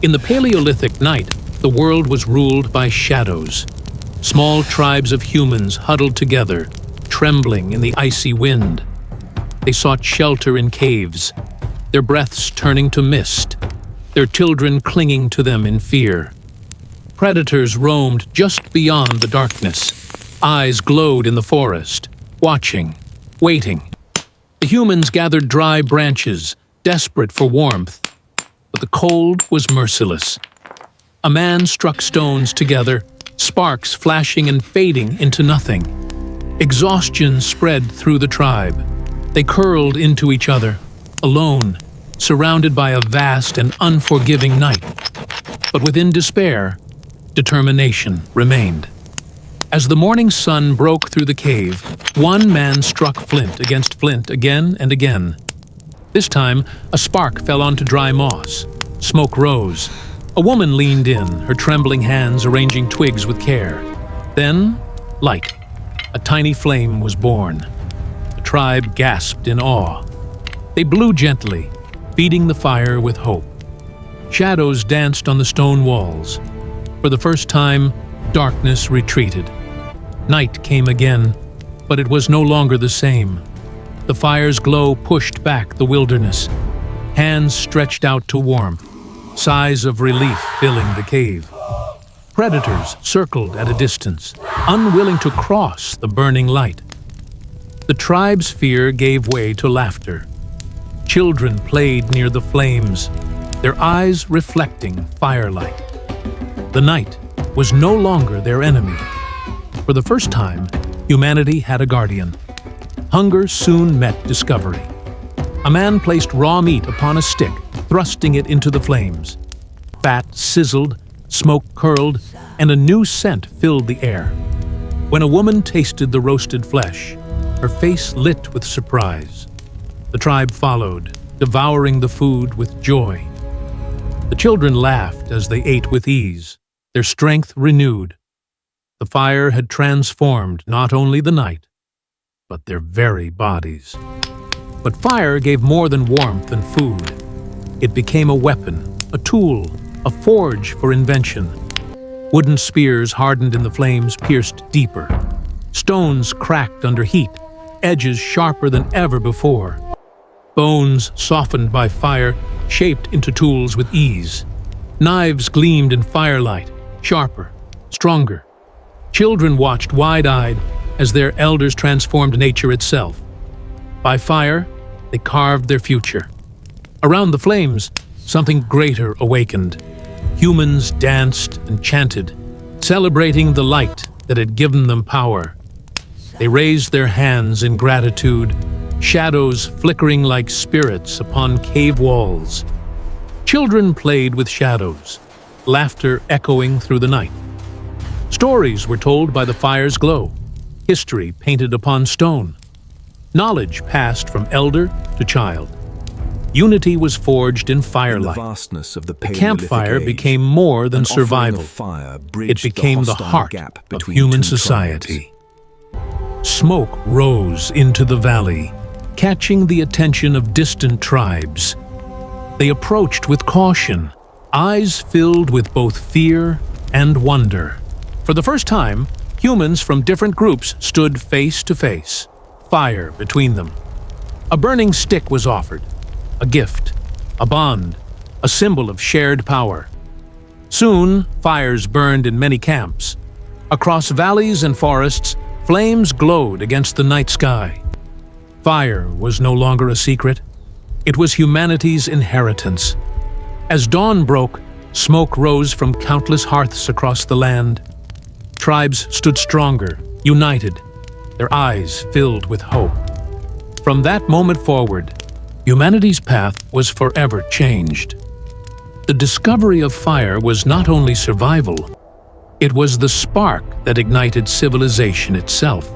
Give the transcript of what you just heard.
In the Paleolithic night, the world was ruled by shadows. Small tribes of humans huddled together, trembling in the icy wind. They sought shelter in caves, their breaths turning to mist, their children clinging to them in fear. Predators roamed just beyond the darkness. Eyes glowed in the forest, watching, waiting. The humans gathered dry branches, desperate for warmth. But the cold was merciless. A man struck stones together, sparks flashing and fading into nothing. Exhaustion spread through the tribe. They curled into each other, alone, surrounded by a vast and unforgiving night. But within despair, determination remained. As the morning sun broke through the cave, one man struck flint against flint again and again. This time, a spark fell onto dry moss. Smoke rose. A woman leaned in, her trembling hands arranging twigs with care. Then, light. A tiny flame was born. The tribe gasped in awe. They blew gently, feeding the fire with hope. Shadows danced on the stone walls. For the first time, darkness retreated. Night came again, but it was no longer the same. The fire's glow pushed back the wilderness. Hands stretched out to warmth, sighs of relief filling the cave. Predators circled at a distance, unwilling to cross the burning light. The tribe's fear gave way to laughter. Children played near the flames, their eyes reflecting firelight. The night was no longer their enemy. For the first time, humanity had a guardian. Hunger soon met discovery. A man placed raw meat upon a stick, thrusting it into the flames. Fat sizzled, smoke curled, and a new scent filled the air. When a woman tasted the roasted flesh, her face lit with surprise. The tribe followed, devouring the food with joy. The children laughed as they ate with ease, their strength renewed. The fire had transformed not only the night, but their very bodies. But fire gave more than warmth and food. It became a weapon, a tool, a forge for invention. Wooden spears hardened in the flames pierced deeper. Stones cracked under heat, edges sharper than ever before. Bones softened by fire, shaped into tools with ease. Knives gleamed in firelight, sharper, stronger. Children watched wide-eyed as their elders transformed nature itself. By fire, they carved their future. Around the flames, something greater awakened. Humans danced and chanted, celebrating the light that had given them power. They raised their hands in gratitude, shadows flickering like spirits upon cave walls. Children played with shadows, laughter echoing through the night. Stories were told by the fire's glow, history painted upon stone. Knowledge passed from elder to child. Unity was forged in firelight. The campfire became more than survival. It became the heart of human society. Smoke rose into the valley, catching the attention of distant tribes. They approached with caution, eyes filled with both fear and wonder. For the first time, humans from different groups stood face to face, fire between them. A burning stick was offered, a gift, a bond, a symbol of shared power. Soon, fires burned in many camps. Across valleys and forests, flames glowed against the night sky. Fire was no longer a secret. It was humanity's inheritance. As dawn broke, smoke rose from countless hearths across the land. Tribes stood stronger, united, their eyes filled with hope. From that moment forward, humanity's path was forever changed. The discovery of fire was not only survival, it was the spark that ignited civilization itself.